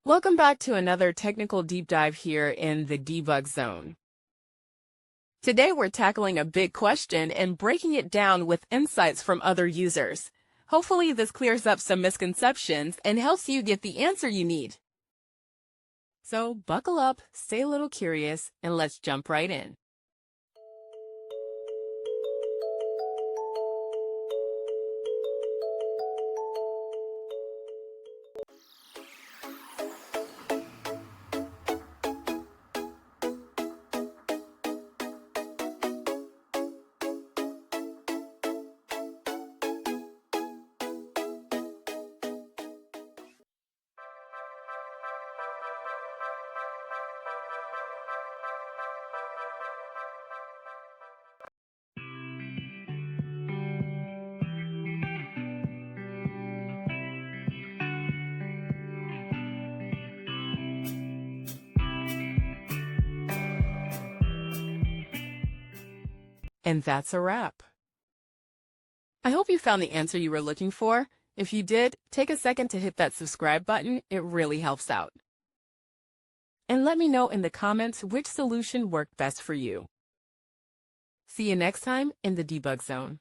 Welcome back to another technical deep dive here in the debug zone. Today we're tackling a big question and breaking it down with insights from other users. Hopefully this clears up some misconceptions and helps you get the answer you need. So buckle up, stay a little curious, and let's jump right in. And that's a wrap. I hope you found the answer you were looking for. If you did, take a second to hit that subscribe button. It really helps out. And let me know in the comments which solution worked best for you. See you next time in the debug zone.